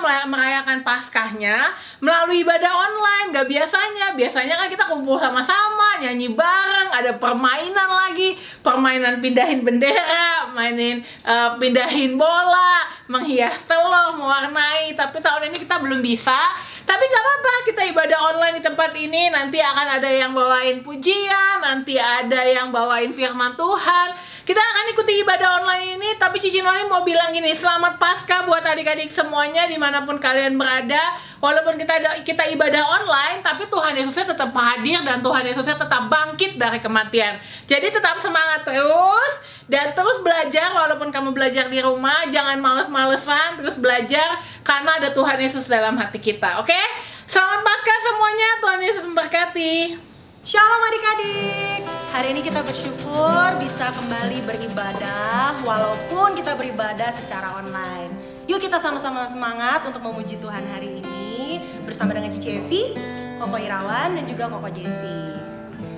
merayakan Paskahnya melalui ibadah online. Gak biasanya kan kita kumpul sama-sama, nyanyi bareng, ada permainan lagi, permainan pindahin bendera, pindahin bola, menghias telur, mewarnai. Tapi tahun ini kita belum bisa. Tapi gak apa-apa, kita ibadah online di tempat ini. Nanti akan ada yang bawain pujian, nanti ada yang bawain firman Tuhan. Kita akan ikuti ibadah online ini. Tapi Cici Noni mau bilang gini, selamat Paskah buat adik-adik semuanya dimanapun kalian berada. Walaupun kita ibadah online, tapi Tuhan Yesusnya tetap hadir dan Tuhan Yesusnya tetap bangkit dari kematian. Jadi tetap semangat terus dan terus belajar. Walaupun kamu belajar di rumah, jangan males-malesan, terus belajar karena ada Tuhan Yesus dalam hati kita. Oke? Selamat Paskah semuanya, Tuhan Yesus memberkati. Shalom adik-adik. Hari ini kita bersyukur bisa kembali beribadah walaupun kita beribadah secara online. Yuk kita sama-sama semangat untuk memuji Tuhan hari ini bersama dengan Cici Evi, Koko Irawan dan juga Koko Jessie.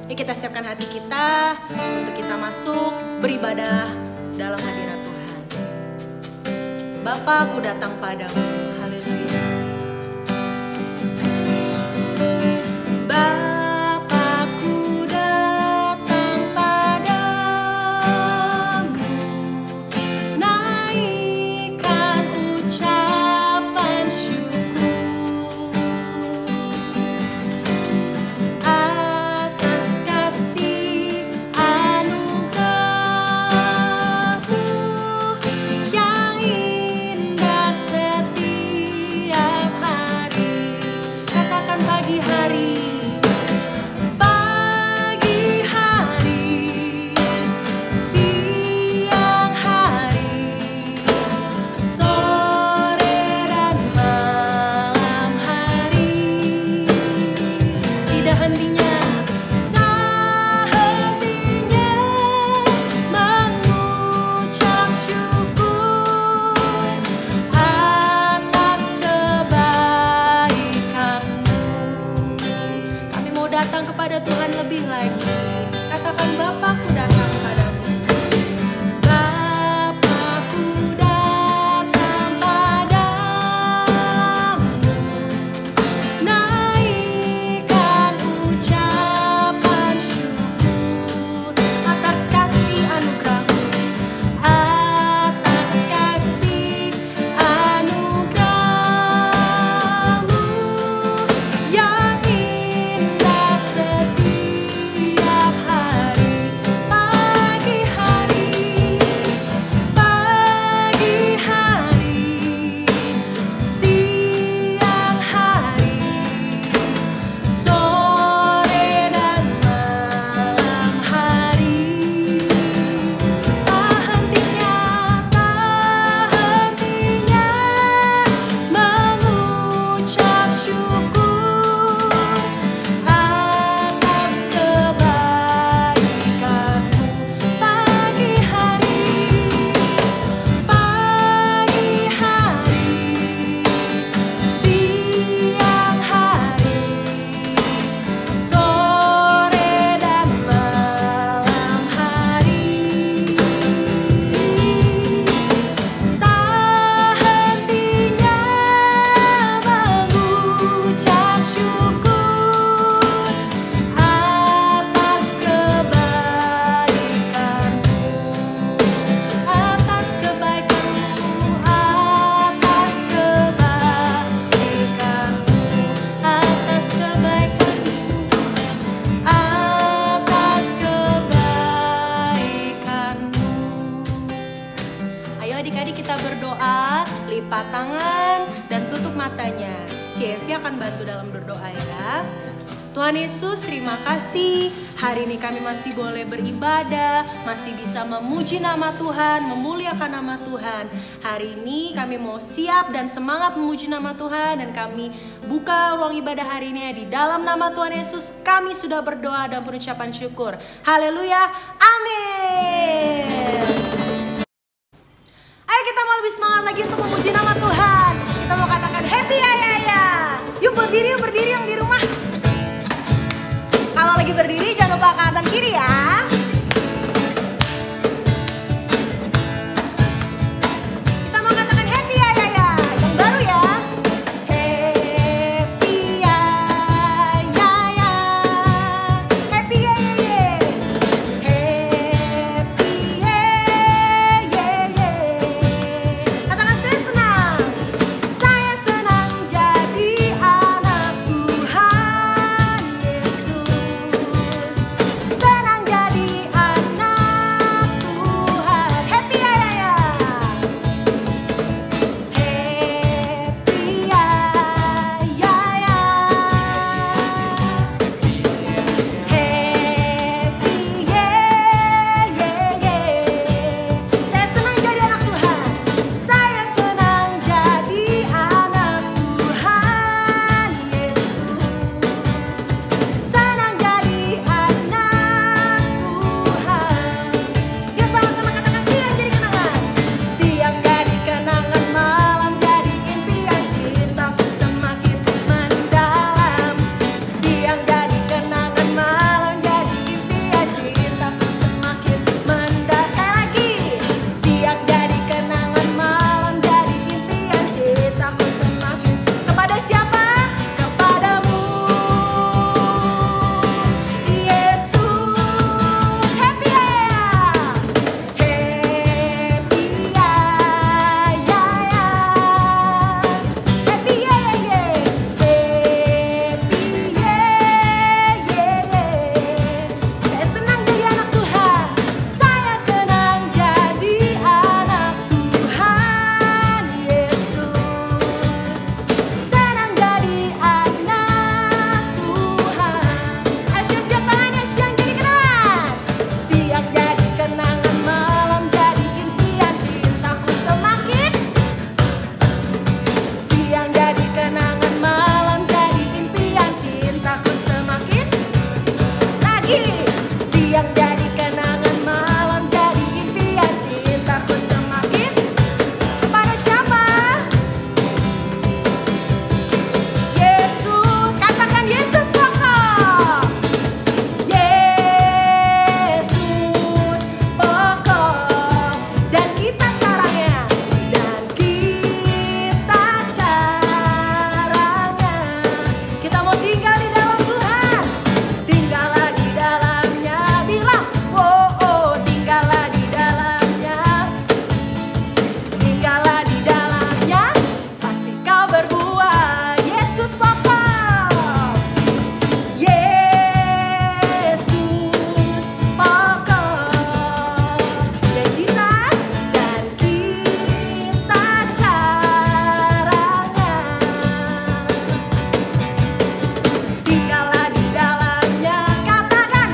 Yuk kita siapkan hati kita untuk kita masuk beribadah dalam hadirat Tuhan. Bapa, aku datang padamu. Haleluya. lipat tangan dan tutup matanya. CFV akan bantu dalam berdoa ya. Tuhan Yesus, terima kasih. Hari ini kami masih boleh beribadah, masih bisa memuji nama Tuhan, memuliakan nama Tuhan. Hari ini kami mau siap dan semangat memuji nama Tuhan, dan kami buka ruang ibadah hari ini di dalam nama Tuhan Yesus. Kami sudah berdoa dan berucapan syukur. Haleluya, amin. Ayo kita mau lebih semangat lagi untuk memuji nama Tuhan. Kita mau katakan happy ya ya ya. Yuk berdiri yang di rumah. Kalau lagi berdiri jangan lupa ke kanan kiri ya. Kita mau katakan happy ya ya ya. Yang baru ya. lagi. Siang jadi kenangan, malam jadi impian, cintaku semakin kepada siapa? Yesus, katakan Yesus pokok. Yesus pokok. Dan kita caranya, kita mau tinggal di dalam Tuhan. Tinggallah di dalamnya, bilang oh oh, tinggallah di dalamnya. Tinggallah di dalamnya, pasti kau berbuah. Yesus pokok. Yesus pokok. Dan kita caranya. Tinggallah di dalamnya, katakan.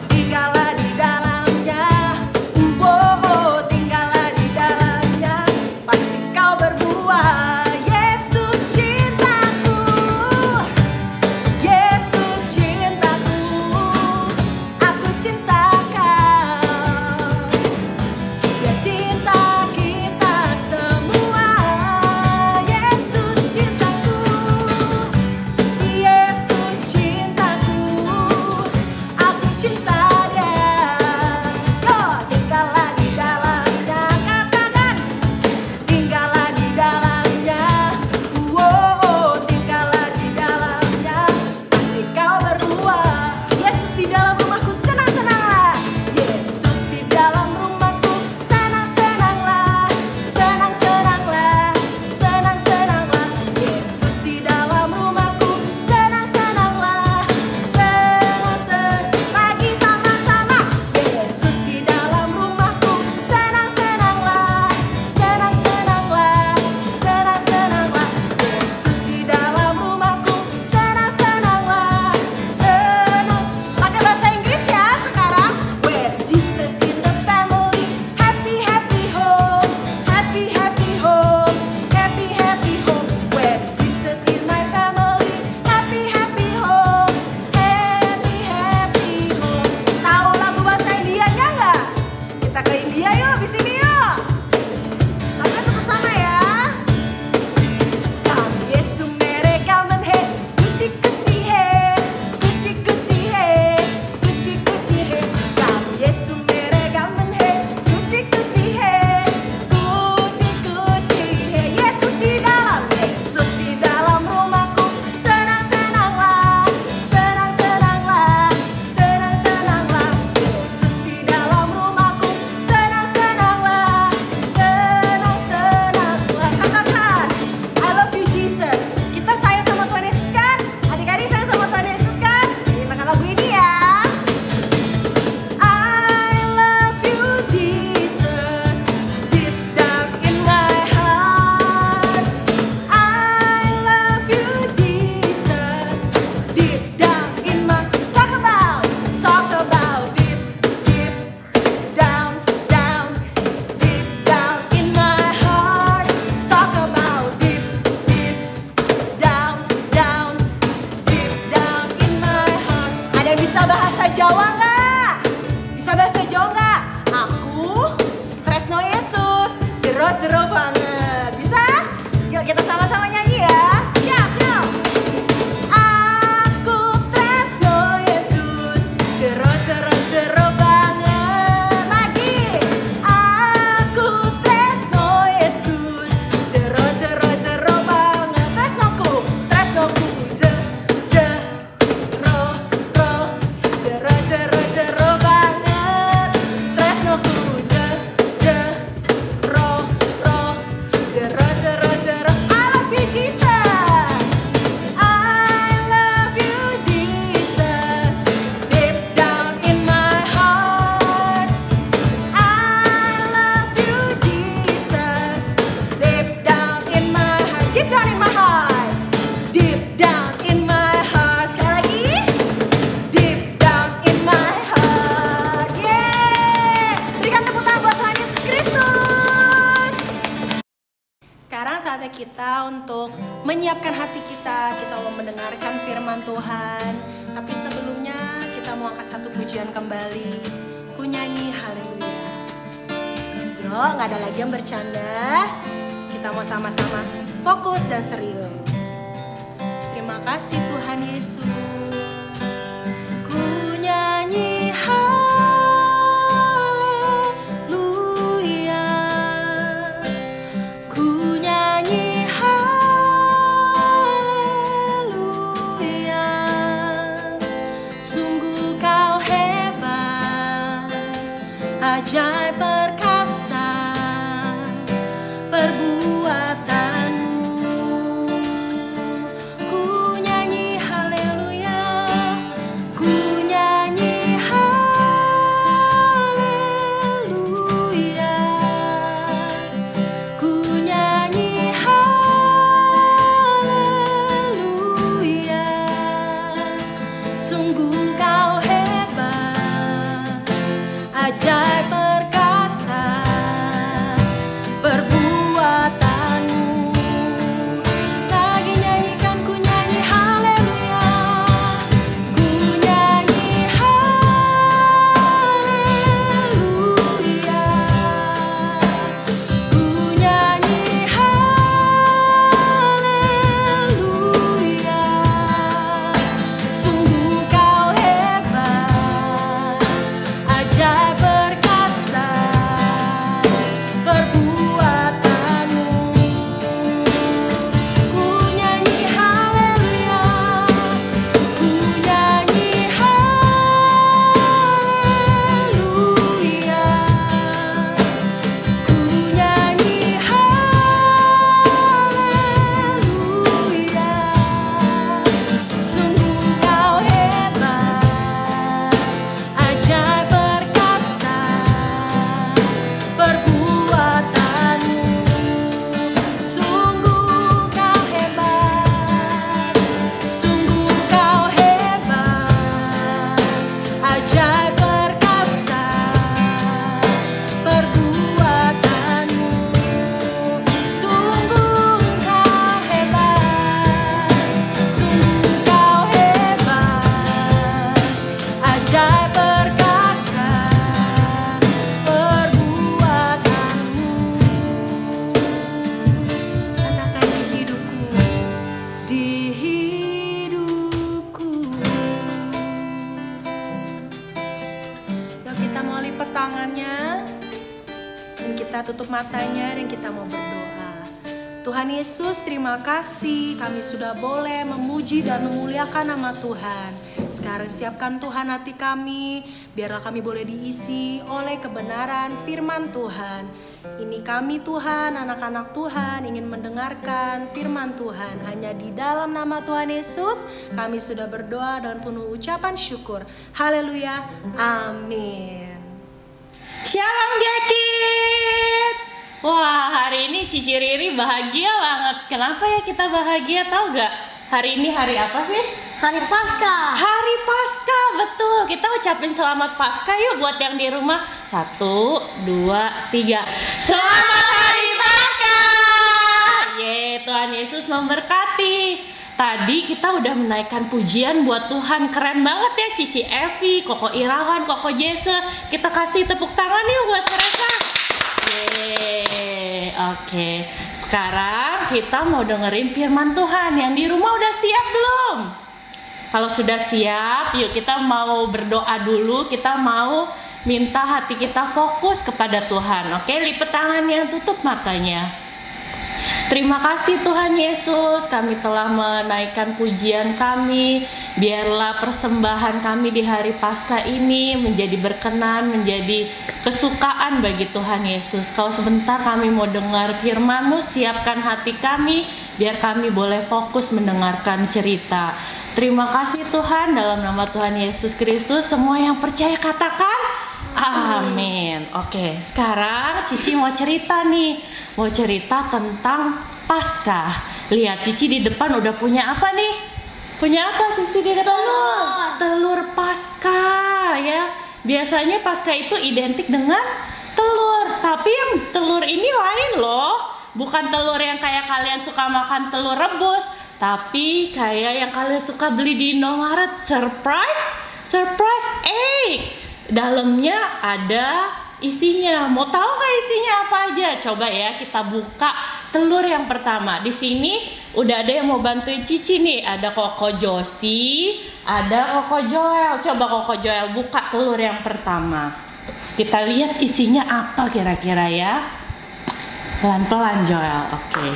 Tinggallah di dalamnya. Oh, tinggallah di dalamnya, pasti kau berbuah. Yesus cintaku. Yesus cintaku. Aku cinta kau. Dia cinta kita semua. Yesus cintaku. Yesus cintaku, aku cinta dia. Yo, tinggallah di dalamnya, katakan. Tinggallah di dalamnya. Wow, tinggallah di dalamnya, pasti kau berbuah. Yesus di dalam rumahku, senang-senanglah. Yesus di dalam rumahku, senang-senanglah. Senang-senanglah, senang-senanglah. Yesus di dalam rumahku, senang-senanglah. Senang-senang, lagi sama-sama. Yesus di dalam rumahku, senang-senanglah. Senang-senanglah, senang-senanglah. Yesus di dalam rumahku, senang-senanglah. Senang. Pakai bahasa Inggris ya sekarang. Where Jesus in the family, happy happy home, happy happy home, happy happy home. Where Jesus in my family, happy happy home, happy happy home. Tahu lagu bahasa Indianya nggak? Kita ke India yuk, di sini yuk. Lagunya tuh bersama ya. Kam Yesu mere kamen he, kuci kuci he, kuci kuci he, kuci kuci he. Kam Yesu mere kamen he, kuci kuci he, kuci kuci he. Yesus di dalam rumahku, senang-senanglah, senang-senanglah, senang-senanglah. Yesus di dalam rumahku, senang-senanglah, senang-senanglah. Katakan, I love you Jesus. Kita sayang sama Tuhan Yesus kan? Adik-adik sayang sama Tuhan Yesus kan? Dengarkan lagu ini ya. I love you Jesus, deep down in my heart. I love you Jesus, deep down in my. Talk about deep, deep down, down, deep down in my heart. Talk about deep, deep down, down, deep down in my heart. Ada yang bisa bahasa Jawa nggak? Bisa bahasa Jawa nggak? Aku tresno Yesus, jero-jero banget. Bisa? Yuk kita sama-sama nyanyi ya. Siap, yuk. Aku tresno Yesus, jero-jero banget. Lagi. Aku tresno Yesus, jero-jero banget. Tresnoku, jero banget. Tresnoku, jero. I love you Jesus. I love you Jesus, deep down in my heart. I love you Jesus, deep down in my heart. Deep down in my heart. Deep down in my heart. Sekali lagi. Deep down in my heart. Yeay. Berikan tepuk tangan buat Tuhan Yesus Kristus. Sekarang saatnya kita untuk menyiapkan hati kita. Kita mau mendengarkan firman Tuhan. Tapi sebelumnya kita mau angkat satu pujian kembali. Ku nyanyi haleluya. Yuk, gak ada lagi yang bercanda. Kita mau sama-sama fokus dan serius. Terima kasih Tuhan Yesus. Ku nyanyi haleluya. Ku nyanyi haleluya. Sungguh kau hebat, ajaib perkasa perbuatanmu. Ku nyanyi haleluya. Ku nyanyi haleluya. Ku nyanyi haleluya. Sungguh kau hebat, ajaib perkasa perbuatanmu. Lagi nyanyikan, ku nyanyi haleluya. Ku nyanyi haleluya. Ku nyanyi haleluya. Sungguh kau hebat, ajaib perkasa perbuatanmu. Ku nyanyi haleluya. Ku nyanyi haleluya. Ku nyanyi haleluya. Sungguh kau hebat, ajaib perkasa perbuatanmu. Sungguh kau hebat, sungguh kau hebat, ajaib perkasa perbuatanmu. Sungguh kau hebat, sungguh kau hebat, ajaib perkasa perbuatanmu. Katakan di hidupku, di hidupku. Yuk kita mau lipat tangannya dan kita tutup matanya dan kita mau berdoa. Tuhan Yesus, terima kasih kami sudah boleh memuji dan memuliakan nama Tuhan. Sekarang siapkan Tuhan hati kami, biarlah kami boleh diisi oleh kebenaran firman Tuhan. Ini kami Tuhan, anak-anak Tuhan, ingin mendengarkan firman Tuhan. Hanya di dalam nama Tuhan Yesus kami sudah berdoa dan penuh ucapan syukur. Haleluya, amin. Shalom Jakit. Wah, hari ini Cici Riri bahagia banget. Kenapa ya kita bahagia, tahu gak? Hari ini hari apa sih? Hari Paskah. Hari Paskah, betul. Kita ucapin selamat Paskah yuk buat yang di rumah. 1, 2, 3. Selamat Hari Paskah. Yeay, Tuhan Yesus memberkati. Tadi kita udah menaikkan pujian buat Tuhan. Keren banget ya Cici Evi, Koko Irawan, Koko Jesse. Kita kasih tepuk tangan yuk buat mereka. Yeay, oke. Sekarang kita mau dengerin firman Tuhan. Yang di rumah udah siap belum? Kalau sudah siap, yuk kita mau berdoa dulu. Kita mau minta hati kita fokus kepada Tuhan. Oke, lipat tangannya, tutup matanya. Terima kasih Tuhan Yesus, kami telah menaikkan pujian kami. Biarlah persembahan kami di hari Paskah ini menjadi berkenan, menjadi kesukaan bagi Tuhan Yesus. Kalau sebentar kami mau dengar firman-Mu, siapkan hati kami, biar kami boleh fokus mendengarkan cerita. Terima kasih Tuhan, dalam nama Tuhan Yesus Kristus, semua yang percaya katakan amin. Oke, sekarang Cici mau cerita nih. Mau cerita tentang Paskah. Lihat, Cici di depan udah punya apa nih? Punya apa Cici di depan? Telur. Telur Paskah ya. Biasanya Paskah itu identik dengan telur. Tapi yang telur ini lain loh. Bukan telur yang kayak kalian suka makan telur rebus. Tapi kayak yang kalian suka beli di Indomaret. Surprise baik. Dalamnya ada isinya. Mau tahu nggak isinya apa aja? Coba ya kita buka telur yang pertama. Di sini udah ada yang mau bantuin Cici nih. Ada Koko Josie, ada Koko Joel. Coba Koko Joel buka telur yang pertama. Kita lihat isinya apa kira-kira ya. Pelan-pelan Joel. Oke.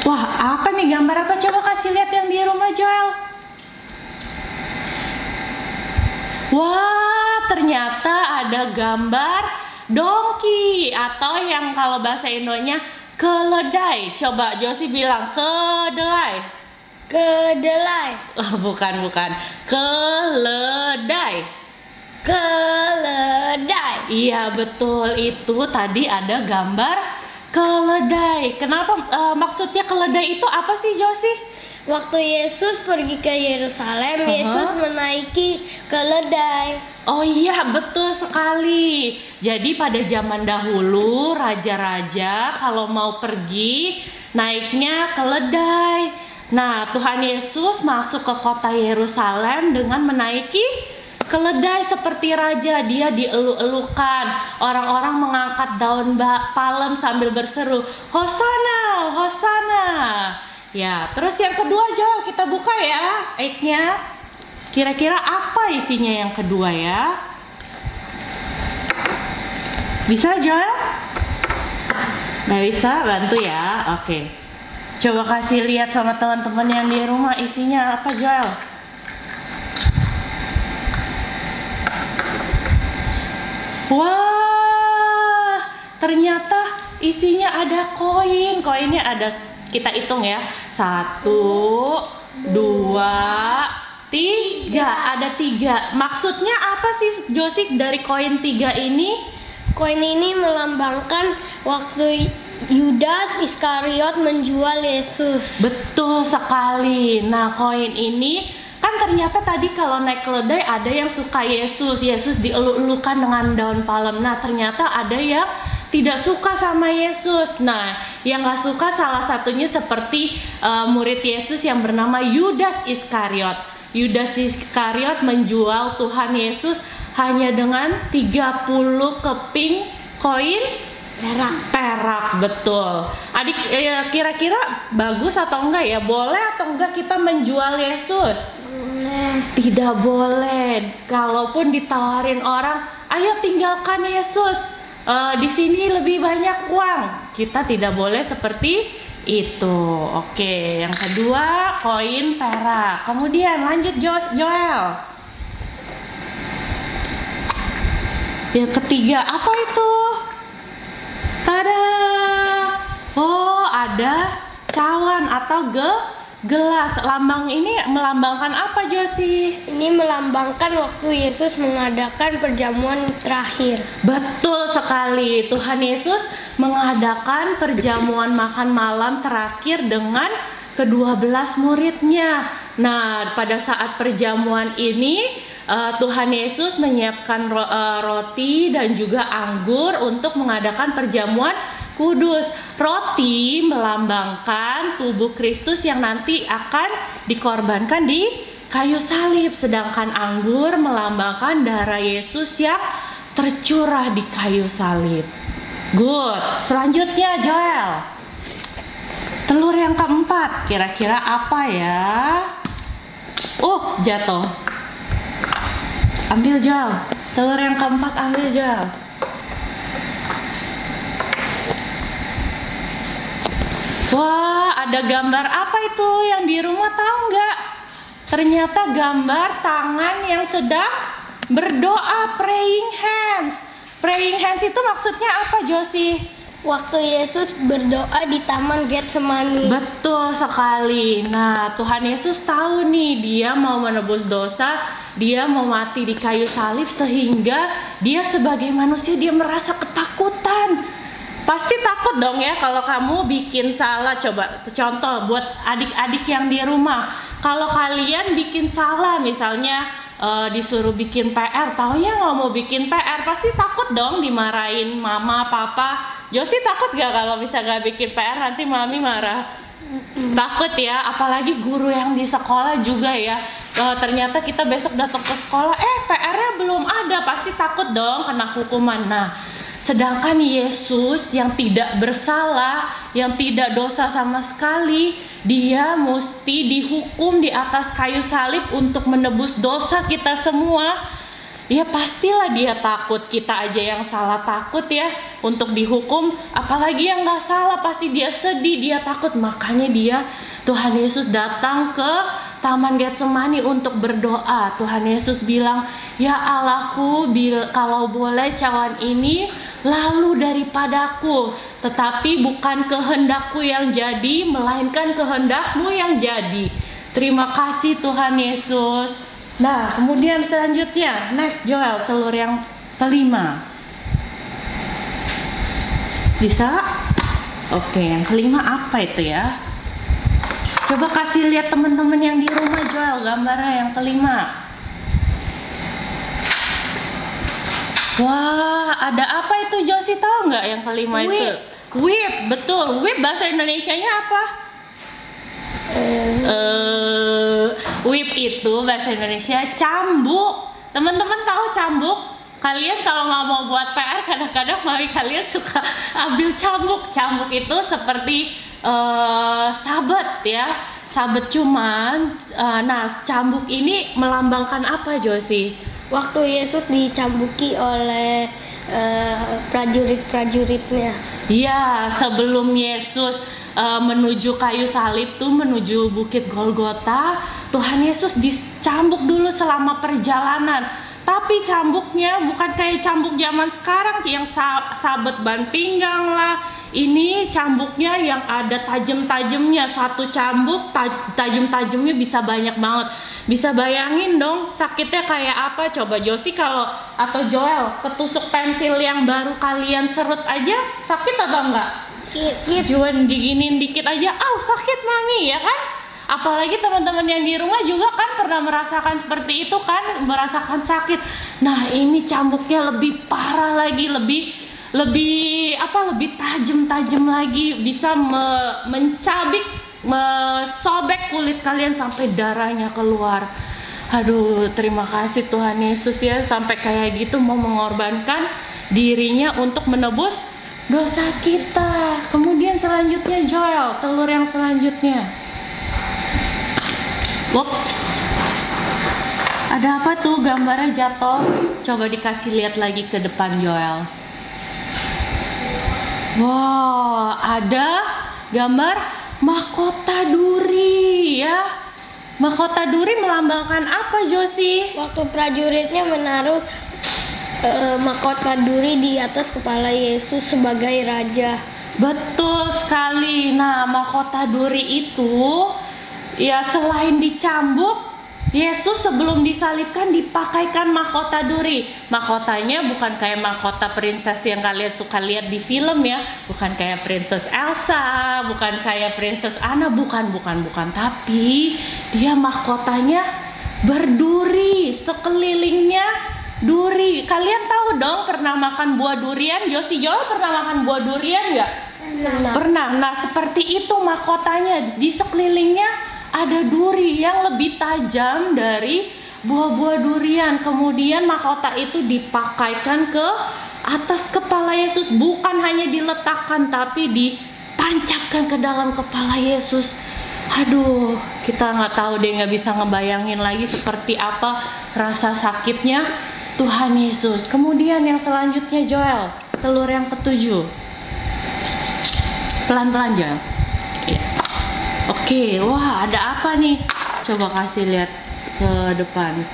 Wah, apa nih, gambar apa? Coba kasih lihat yang di rumah Joel. Wah, ternyata ada gambar dongki atau yang kalau bahasa Indonya keledai. Coba Josie bilang kedelai. Kedelai. Oh, bukan. Keledai. Keledai. Iya, betul. Itu tadi ada gambar keledai. Kenapa maksudnya keledai itu apa sih, Josie? Waktu Yesus pergi ke Yerusalem, Yesus menaiki keledai. Oh iya, betul sekali. Jadi pada zaman dahulu raja-raja kalau mau pergi naiknya keledai. Nah, Tuhan Yesus masuk ke kota Yerusalem dengan menaiki keledai seperti raja. Dia dieluk-elukan. Orang-orang mengangkat daun palem sambil berseru, Hosana, Hosana. Ya, terus yang kedua Joel, kita buka ya egg-nya. Kira-kira apa isinya yang kedua ya? Bisa Joel? Nggak bisa? Bantu ya. Oke. Coba kasih lihat sama teman-teman yang di rumah isinya apa Joel? Wah, ternyata isinya ada koin. Koinnya ada, kita hitung ya, 1, 2, 3. Ada 3. Maksudnya apa sih Josie dari koin 3 ini? Koin ini melambangkan waktu Yudas Iskariot menjual Yesus. Betul sekali. Nah, koin ini kan ternyata tadi kalau naik keledai ada yang suka Yesus. Yesus dieluk-elukan dengan daun palem. Nah, ternyata ada yang tidak suka sama Yesus. Nah, yang gak suka salah satunya seperti murid Yesus yang bernama Yudas Iskariot. Yudas Iskariot menjual Tuhan Yesus hanya dengan 30 keping koin perak. Betul. Adik, kira-kira bagus atau enggak ya? Boleh atau enggak kita menjual Yesus? Boleh. Tidak boleh. Kalaupun ditawarin orang, ayo tinggalkan Yesus. Di sini lebih banyak uang. Kita tidak boleh seperti itu. Oke, yang kedua koin perak. Kemudian lanjut Joel. Yang ketiga apa itu? Tada! Oh, ada cawan atau gelas. Lambang ini melambangkan apa Josie? Ini melambangkan waktu Yesus mengadakan perjamuan terakhir. Betul sekali. Tuhan Yesus mengadakan perjamuan makan malam terakhir dengan ke-12 muridnya. Nah, pada saat perjamuan ini Tuhan Yesus menyiapkan roti dan juga anggur untuk mengadakan perjamuan kudus. Roti melambangkan tubuh Kristus yang nanti akan dikorbankan di kayu salib, sedangkan anggur melambangkan darah Yesus yang tercurah di kayu salib. Good. Selanjutnya Joel. Telur yang keempat, kira-kira apa ya? Jatuh. Ambil Joel. Telur yang keempat ambil Joel. Wah, ada gambar apa itu yang di rumah, tahu nggak? Ternyata gambar tangan yang sedang berdoa, praying hands. Praying hands itu maksudnya apa Josie? Waktu Yesus berdoa di Taman Getsemani. Betul sekali. Nah, Tuhan Yesus tahu nih dia mau menebus dosa, dia mau mati di kayu salib, sehingga dia sebagai manusia dia merasa ketakutan. Pasti takut dong ya kalau kamu bikin salah. Coba contoh buat adik-adik yang di rumah. Kalau kalian bikin salah, misalnya disuruh bikin PR, taunya nggak mau bikin PR, pasti takut dong dimarahin mama, papa. Josie takut gak kalau bisa nggak bikin PR nanti mami marah? Takut ya, apalagi guru yang di sekolah juga ya. Ternyata kita besok datang ke sekolah, PR-nya belum ada, pasti takut dong kena hukuman. Nah, sedangkan Yesus yang tidak bersalah, yang tidak dosa sama sekali, dia mesti dihukum di atas kayu salib untuk menebus dosa kita semua. Ya pastilah dia takut, kita aja yang salah takut ya untuk dihukum, apalagi yang gak salah pasti dia sedih, dia takut. Makanya Tuhan Yesus datang ke Taman Getsemani untuk berdoa. Tuhan Yesus bilang, ya Allahku, kalau boleh cawan ini lalu daripadaku, tetapi bukan kehendakku yang jadi, melainkan kehendakmu yang jadi. Terima kasih Tuhan Yesus. Nah, kemudian selanjutnya, next Joel, telur yang kelima. Bisa? Oke, yang kelima apa itu ya? Coba kasih lihat teman-teman yang di rumah Joel, gambarnya yang kelima. Wah, ada apa itu Josie, tahu nggak yang kelima Whip. itu? Whip, betul. Whip bahasa Indonesianya apa? Whip itu bahasa Indonesia cambuk. Teman-teman tahu cambuk? Kalian kalau nggak mau buat PR, kadang-kadang mami kalian suka ambil cambuk. Cambuk itu seperti sabet ya, sabet cuman. Nah, cambuk ini melambangkan apa Josie? Waktu Yesus dicambuki oleh prajurit-prajuritnya. Iya, sebelum Yesus menuju kayu salib tuh, menuju Bukit Golgota, Tuhan Yesus dicambuk dulu selama perjalanan. Tapi cambuknya bukan kayak cambuk zaman sekarang yang sabet ban pinggang lah. Ini cambuknya yang ada tajam-tajamnya. Satu cambuk tajam-tajamnya bisa banyak banget. Bisa bayangin dong sakitnya kayak apa? Coba Josie atau Joel ketusuk pensil yang baru kalian serut aja sakit atau enggak? Juan diginin dikit aja, sakit mami ya kan? Apalagi teman-teman yang di rumah juga kan pernah merasakan seperti itu kan, merasakan sakit. Nah, ini cambuknya lebih parah lagi, lebih tajam lagi, bisa mencabik, mesobek kulit kalian sampai darahnya keluar. Aduh, terima kasih Tuhan Yesus ya, sampai kayak gitu mau mengorbankan dirinya untuk menebus dosa kita. Kemudian selanjutnya Joel, telur yang selanjutnya. Ups, ada apa tuh gambarnya jatuh? Coba dikasih lihat lagi ke depan Joel. Wow, ada gambar mahkota duri ya. Mahkota duri melambangkan apa Josie? Waktu prajuritnya menaruh mahkota duri di atas kepala Yesus sebagai raja. Betul sekali. Nah, mahkota duri itu ya selain dicambuk, Yesus sebelum disalibkan dipakaikan mahkota duri. Mahkotanya bukan kayak mahkota princess yang kalian suka lihat di film ya. Bukan kayak Princess Elsa, bukan kayak Princess Anna, bukan. Tapi dia mahkotanya berduri, sekelilingnya duri. Kalian tahu dong pernah makan buah durian? Josie Joel pernah makan buah durian nggak? Pernah. Nah, seperti itu mahkotanya. Di sekelilingnya ada duri yang lebih tajam dari buah-buah durian. Kemudian mahkota itu dipakaikan ke atas kepala Yesus. Bukan hanya diletakkan, tapi ditancapkan ke dalam kepala Yesus. Aduh, kita nggak tahu deh, nggak bisa ngebayangin lagi seperti apa rasa sakitnya Tuhan Yesus. Kemudian yang selanjutnya Joel, telur yang ketujuh. Pelan-pelan Joel. Iya. Oke, wah ada apa nih? Coba kasih lihat ke depan.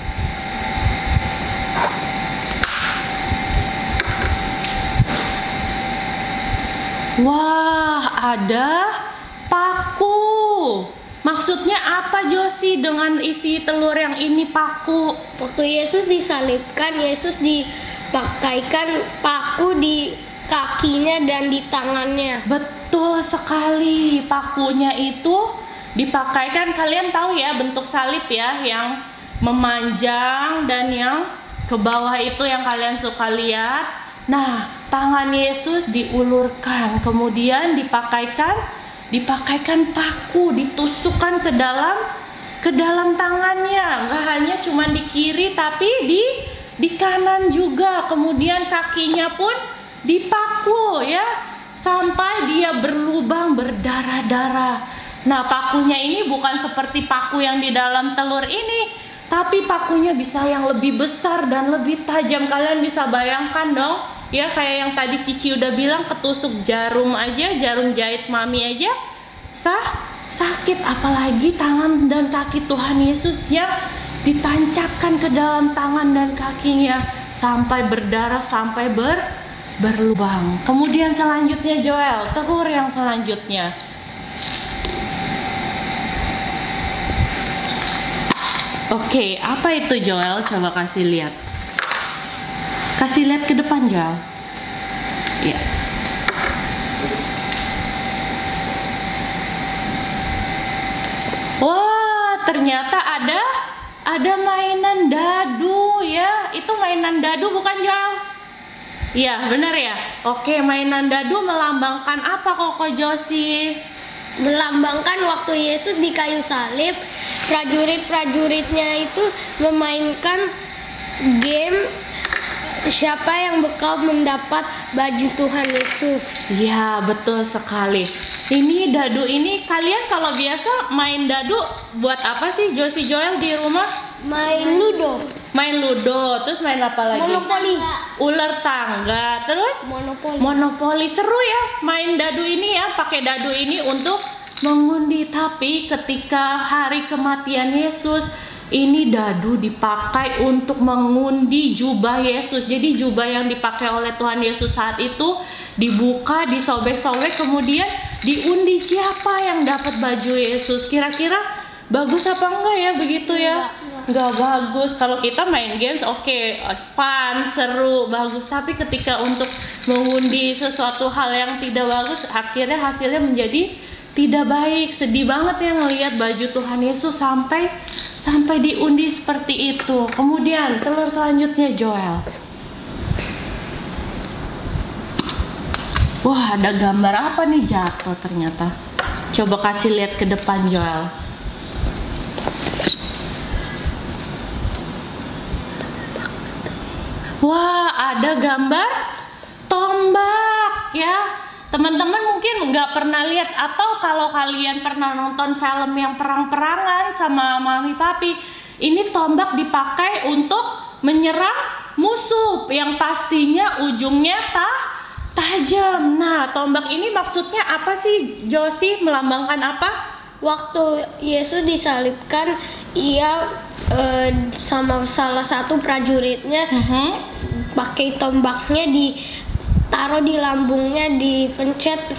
Wah, ada paku. Maksudnya apa Josie dengan isi telur yang ini paku? Waktu Yesus disalibkan, Yesus dipakaikan paku di kakinya dan di tangannya. Betul sekali, pakunya itu dipakaikan. Kalian tahu ya bentuk salib ya, yang memanjang dan yang ke bawah itu yang kalian suka lihat. Nah, tangan Yesus diulurkan, kemudian dipakaikan paku, ditusukkan ke dalam tangannya. Nggak hanya cuma di kiri, tapi di di kanan juga. Kemudian kakinya pun dipaku ya, sampai dia berlubang berdarah-darah. Nah, pakunya ini bukan seperti paku yang di dalam telur ini, tapi pakunya bisa yang lebih besar dan lebih tajam. Kalian bisa bayangkan dong, ya kayak yang tadi Cici udah bilang, ketusuk jarum aja, jarum jahit mami aja sakit, apalagi tangan dan kaki Tuhan Yesus yang ditancapkan ke dalam tangan dan kakinya sampai berdarah, sampai berlubang. Kemudian selanjutnya Joel, telur yang selanjutnya. Oke, apa itu Joel? Coba kasih lihat. Kasih lihat ke depan Joel. Iya. Wah, ternyata ada mainan dadu ya. Itu mainan dadu bukan Joel? Iya, benar ya. Oke, mainan dadu melambangkan apa Koko Josi? Melambangkan waktu Yesus di kayu salib, prajurit-prajuritnya itu memainkan game siapa yang bakal mendapat baju Tuhan Yesus. Ya, betul sekali. Ini dadu ini, kalian kalau biasa main dadu buat apa sih Josi Joel di rumah? Main ludo. Main ludo, terus main apa lagi? Monopoli. Ular tangga, terus? Monopoli. Seru ya main dadu ini ya, pakai dadu ini untuk mengundi. Tapi ketika hari kematian Yesus, ini dadu dipakai untuk mengundi jubah Yesus. Jadi jubah yang dipakai oleh Tuhan Yesus saat itu dibuka, disobek-sobek, kemudian diundi siapa yang dapat baju Yesus. Kira-kira bagus apa enggak ya begitu ya? Enggak bagus. Kalau kita main games oke, fun, seru, bagus. Tapi ketika untuk mengundi sesuatu hal yang tidak bagus, akhirnya hasilnya menjadi tidak baik. Sedih banget ya ngelihat baju Tuhan Yesus sampai diundi seperti itu. Kemudian telur selanjutnya Joel. Wah, ada gambar apa nih jatuh ternyata. Coba kasih lihat ke depan Joel. Wah, ada gambar tombak ya. Teman-teman mungkin nggak pernah lihat, atau kalau kalian pernah nonton film yang perang-perangan sama mami papi, ini tombak dipakai untuk menyerang musuh yang pastinya ujungnya tajam. Nah, tombak ini maksudnya apa sih Josi? Melambangkan apa? Waktu Yesus disalibkan, ia sama salah satu prajuritnya pakai tombaknya ditaruh di lambungnya, dipencet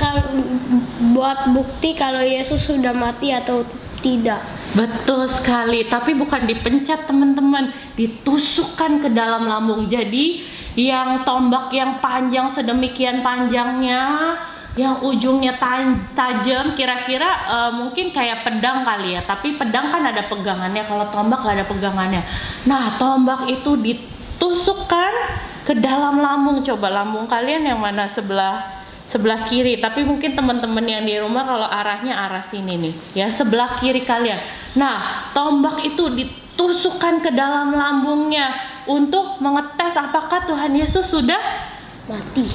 buat bukti kalau Yesus sudah mati atau tidak. Betul sekali, tapi bukan dipencet teman-teman, ditusukkan ke dalam lambung. Jadi yang tombak yang panjang sedemikian panjangnya, yang ujungnya tajam, kira-kira mungkin kayak pedang kali ya. Tapi pedang kan ada pegangannya, kalau tombak gak ada pegangannya. Nah, tombak itu ditusukkan ke dalam lambung. Coba lambung kalian yang mana? Sebelah kiri, tapi mungkin teman-teman yang di rumah kalau arahnya arah sini nih ya, sebelah kiri kalian. Nah, tombak itu ditusukkan ke dalam lambungnya untuk mengetes apakah Tuhan Yesus sudah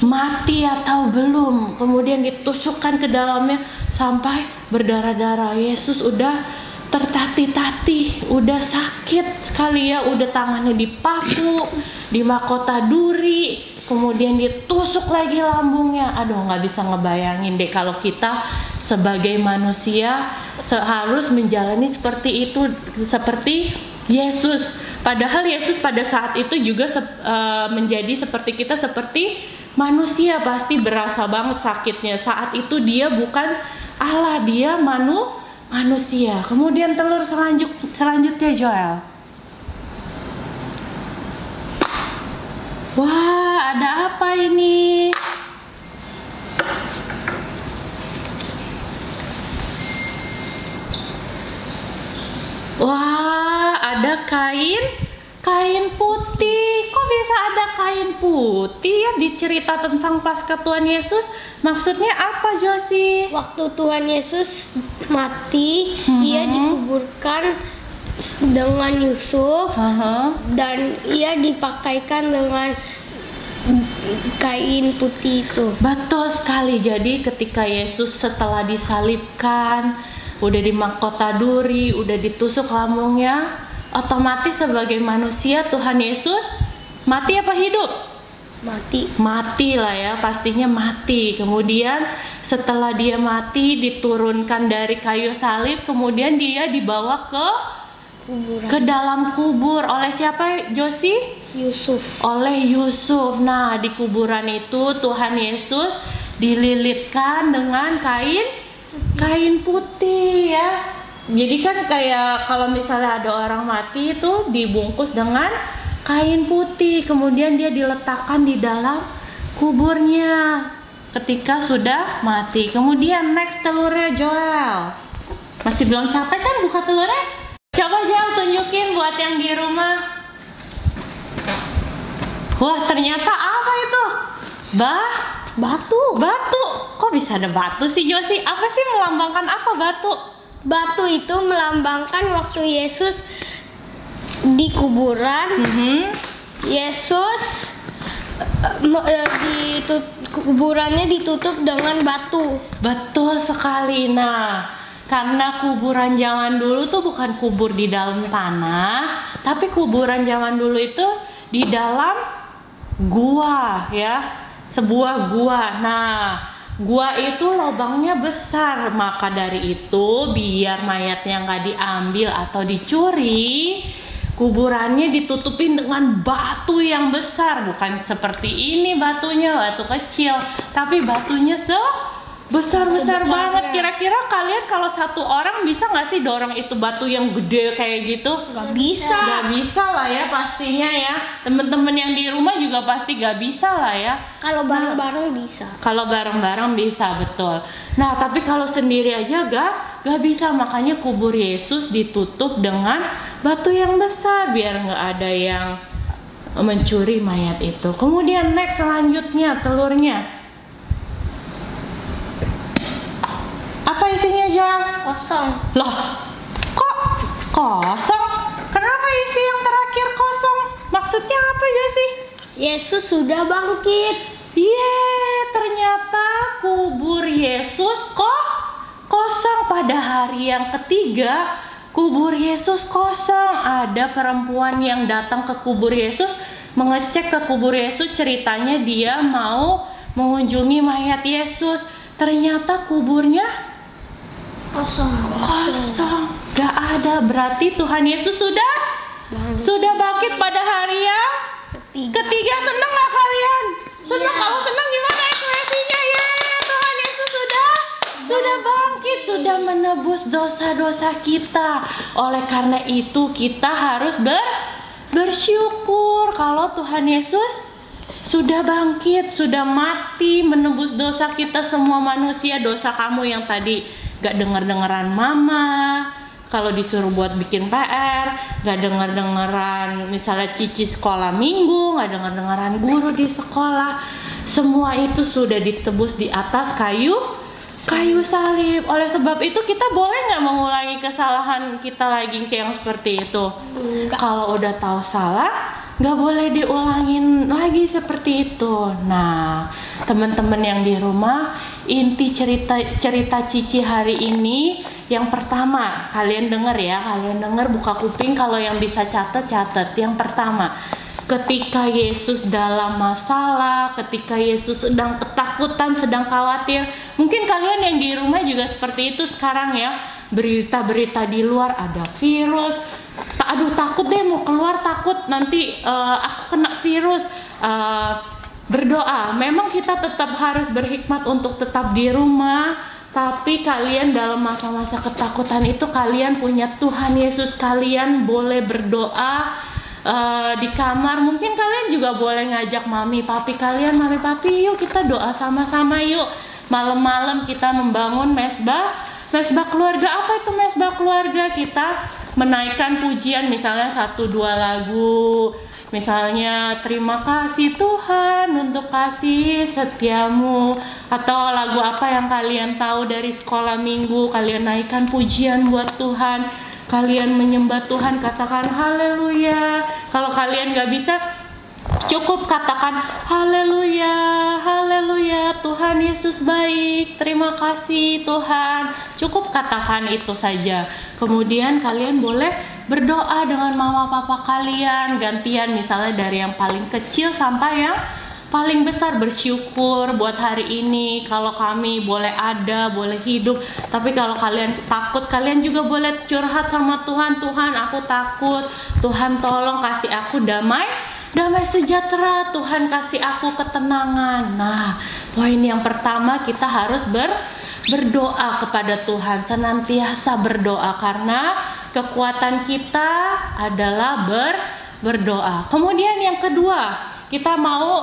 mati atau belum. Kemudian ditusukkan ke dalamnya sampai berdarah-darah. Yesus udah tertatih-tatih, udah sakit sekali ya, udah tangannya dipaku, di mahkota duri, kemudian ditusuk lagi lambungnya. Aduh, nggak bisa ngebayangin deh kalau kita sebagai manusia harus menjalani seperti itu, seperti Yesus. Padahal Yesus pada saat itu juga menjadi seperti kita, seperti manusia. Pasti berasa banget sakitnya. Saat itu dia bukan Allah, dia manusia. Kemudian telur selanjutnya Joel. Wah, ada apa ini? Wah, ada kain putih. Kok bisa ada kain putih ya di cerita tentang Paskah Tuhan Yesus? Maksudnya apa Josi? Waktu Tuhan Yesus mati, ia dikuburkan dengan Yusuf Aha. dan ia dipakaikan dengan kain putih itu. Betul sekali. Jadi ketika Yesus setelah disalibkan, udah dimahkota duri, udah ditusuk lambungnya, otomatis sebagai manusia Tuhan Yesus mati apa hidup? Mati lah ya, pastinya mati. Kemudian setelah dia mati, diturunkan dari kayu salib, kemudian dia dibawa ke dalam kubur oleh siapa, Josie? Yusuf. Oleh Yusuf. Nah, di kuburan itu Tuhan Yesus dililitkan dengan kain putih ya. Jadi kan kayak kalau misalnya ada orang mati itu dibungkus dengan kain putih, kemudian dia diletakkan di dalam kuburnya ketika sudah mati. Kemudian next telurnya Joel. Masih belum capek kan buka telurnya? Coba Joel tunjukin buat yang di rumah. Wah, ternyata apa itu? Batu. Batu. Kok bisa ada batu sih, Josie? Apa sih, melambangkan apa batu? Batu itu melambangkan waktu Yesus di kuburan. Yesus kuburannya ditutup dengan batu. Betul sekali. Nah, karena kuburan zaman dulu tuh bukan kubur di dalam tanah, tapi kuburan zaman dulu itu di dalam gua ya, sebuah gua. Nah, gua itu lubangnya besar, maka dari itu biar mayatnya nggak diambil atau dicuri, kuburannya ditutupin dengan batu yang besar. Bukan seperti ini batunya, batu kecil, tapi batunya besar banget. Kira-kira kalian kalau satu orang bisa nggak sih dorong itu batu yang gede kayak gitu? Gak bisa. Gak bisa lah ya pastinya ya. Temen-temen yang di rumah juga pasti gak bisa lah ya. Kalau bareng-bareng bisa. Kalau bareng-bareng bisa, betul. Nah, tapi kalau sendiri aja gak bisa. Makanya kubur Yesus ditutup dengan batu yang besar biar gak ada yang mencuri mayat itu. Kemudian next selanjutnya telurnya. Apa isinya, Jang? Kosong. Loh, kok kosong? Kenapa isi yang terakhir kosong? Maksudnya apa ya sih? Yesus sudah bangkit. Ternyata kubur Yesus kok kosong. Pada hari yang ketiga, kubur Yesus kosong. Ada perempuan yang datang ke kubur Yesus, mengecek ke kubur Yesus, ceritanya dia mau mengunjungi mayat Yesus. Ternyata kuburnya kosong, gak ada. Berarti Tuhan Yesus sudah bangkit pada hari yang ketiga. Seneng gak kalian? Seneng? Kalau seneng gimana ekspresinya? Ya, Tuhan Yesus sudah bangkit, sudah menebus dosa-dosa kita. Oleh karena itu kita harus bersyukur kalau Tuhan Yesus sudah bangkit, sudah mati, menebus dosa kita semua manusia. Dosa kamu yang tadi gak denger-dengeran mama, kalau disuruh buat bikin PR, gak denger-dengeran misalnya Cici sekolah minggu, gak denger-dengeran guru di sekolah. Semua itu sudah ditebus di atas kayu salib. Oleh sebab itu kita boleh gak mengulangi kesalahan kita lagi kayak yang seperti itu? Kalau udah tahu salah, gak boleh diulangin lagi seperti itu. Nah, teman-teman yang di rumah, inti cerita Cici hari ini yang pertama, kalian denger ya, kalian denger, buka kuping. Kalau yang bisa catat. Yang pertama, ketika Yesus dalam masalah, ketika Yesus sedang ketakutan, sedang khawatir, mungkin kalian yang di rumah juga seperti itu sekarang ya. Berita-berita di luar, ada virus, aduh takut deh mau keluar, takut nanti aku kena virus. Berdoa, memang kita tetap harus berhikmat untuk tetap di rumah, tapi kalian dalam masa-masa ketakutan itu kalian punya Tuhan Yesus. Kalian boleh berdoa di kamar. Mungkin kalian juga boleh ngajak mami papi kalian, mami papi yuk kita doa sama-sama yuk. Malam-malam kita membangun mesbah keluarga. Apa itu mesbah keluarga? Kita menaikkan pujian, misalnya 1-2 lagu, misalnya terima kasih Tuhan untuk kasih setiamu, atau lagu apa yang kalian tahu dari sekolah minggu, kalian naikkan pujian buat Tuhan. kalian menyembah Tuhan, katakan haleluya. Kalau kalian gak bisa, cukup katakan haleluya, haleluya, Tuhan Yesus baik, terima kasih Tuhan. Cukup katakan itu saja. Kemudian kalian boleh berdoa dengan mama papa kalian, gantian, misalnya dari yang paling kecil sampai yang paling besar. Bersyukur buat hari ini, kalau kami boleh ada, boleh hidup. Tapi kalau kalian takut, kalian juga boleh curhat sama Tuhan. Tuhan, aku takut, Tuhan tolong kasih aku damai sejahtera, Tuhan kasih aku ketenangan. Nah, poin yang pertama, kita harus berdoa kepada Tuhan, senantiasa berdoa, karena kekuatan kita adalah berdoa. Kemudian yang kedua, kita mau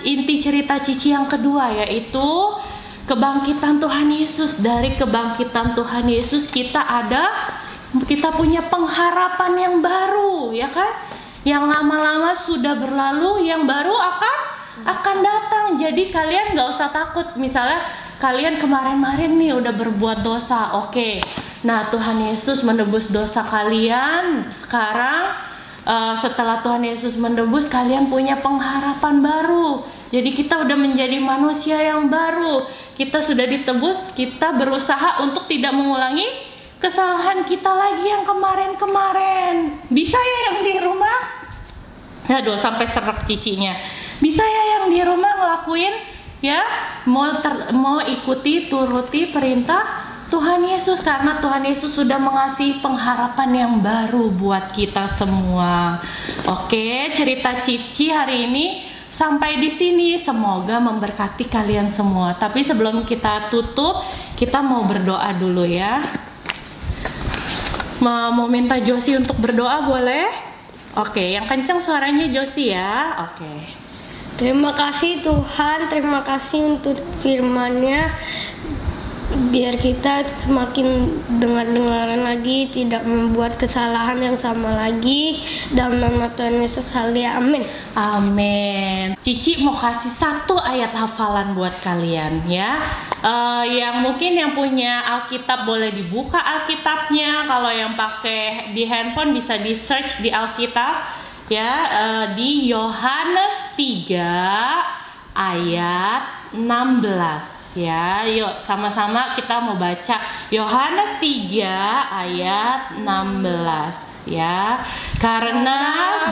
inti cerita Cici yang kedua, yaitu kebangkitan Tuhan Yesus. Dari kebangkitan Tuhan Yesus kita punya pengharapan yang baru, ya kan? Yang lama-lama sudah berlalu, yang baru akan datang. Jadi kalian gak usah takut. Misalnya kalian kemarin-kemarin nih udah berbuat dosa, oke. Nah, Tuhan Yesus menebus dosa kalian. Sekarang setelah Tuhan Yesus menebus, kalian punya pengharapan baru. Jadi kita udah menjadi manusia yang baru. Kita sudah ditebus, kita berusaha untuk tidak mengulangi kesalahan kita lagi yang kemarin-kemarin. Bisa ya yang di rumah? Aduh, sampai serak cicinya. Bisa ya yang di rumah ngelakuin ya, mau turuti perintah Tuhan Yesus, karena Tuhan Yesus sudah mengasihi pengharapan yang baru buat kita semua. Oke, cerita Cici hari ini sampai di sini. Semoga memberkati kalian semua. Tapi sebelum kita tutup, kita mau berdoa dulu ya. Mau minta Josie untuk berdoa boleh? Oke, yang kencang suaranya Josie ya. Oke. Terima kasih Tuhan, terima kasih untuk firman-Nya. Biar kita semakin dengar-dengaran lagi, tidak membuat kesalahan yang sama lagi. Dalam nama Tuhan Yesus, haleluya, amin. Amin. Cici mau kasih satu ayat hafalan buat kalian ya. Yang mungkin yang punya Alkitab boleh dibuka Alkitabnya. Kalau yang pakai di handphone bisa di search di Alkitab ya, di Yohanes 3 ayat 16 ya. Yuk sama-sama kita mau baca Yohanes 3 ayat 16 ya. Karena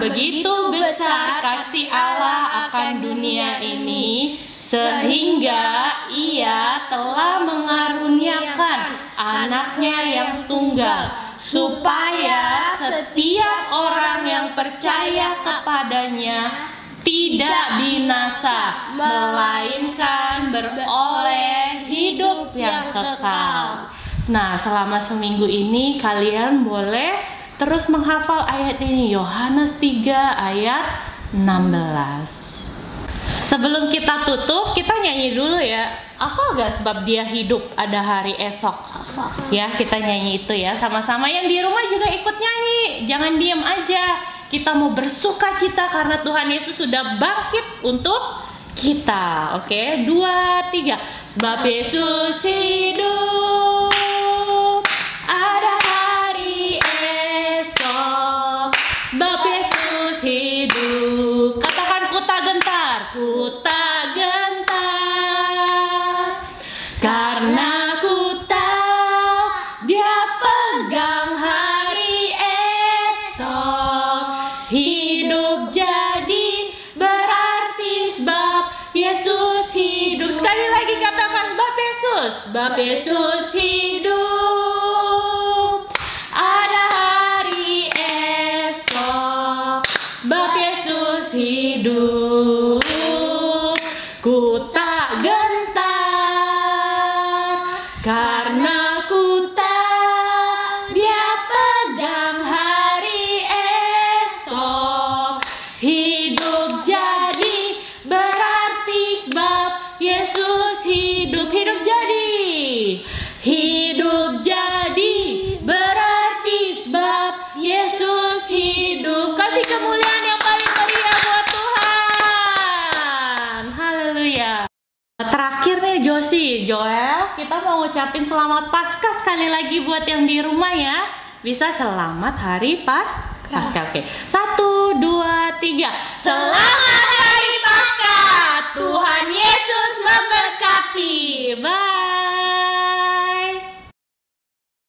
begitu besar kasih Allah akan dunia ini, sehingga Ia telah mengaruniakan anaknya yang tunggal, supaya setiap orang yang percaya kepadanya tidak binasa, melainkan beroleh hidup yang kekal. Nah, selama seminggu ini kalian boleh terus menghafal ayat ini, Yohanes 3 ayat 16. Sebelum kita tutup, kita nyanyi dulu ya. Hafal gak sebab Dia hidup ada hari esok? Ya, kita nyanyi itu ya sama-sama. Yang di rumah juga ikut nyanyi. Jangan diam aja. Kita mau bersuka cita karena Tuhan Yesus sudah bangkit untuk kita. Oke, 2, 3. Sebab Yesus hidup, ada hari esok. Sebab Yesus hidup. Katakan ku tak gentar, ku tak gentar. Karena ku tahu Dia pegang hari esok. Hidup jadi berarti sebab Yesus hidup. Sekali lagi katakan sebab Yesus. Sebab Yesus hidup, ada hari esok. Sebab Yesus hidup, ku tak gentar. Karena ku tahu Dia pegang hari esok. Hidup jadi berarti sebab Yesus hidup. Hidup jadi. Hidup jadi berarti sebab Yesus hidup. Kasih kemuliaan yang paling meriah buat Tuhan. Haleluya. Terakhir nih Josie Joel, kita mau ngucapin selamat Paskah sekali lagi buat yang di rumah ya. Bisa selamat hari Paskah. Oke. 1, 2, 3. Selamat Hari Paskah. Tuhan Yesus memberkati. Bye.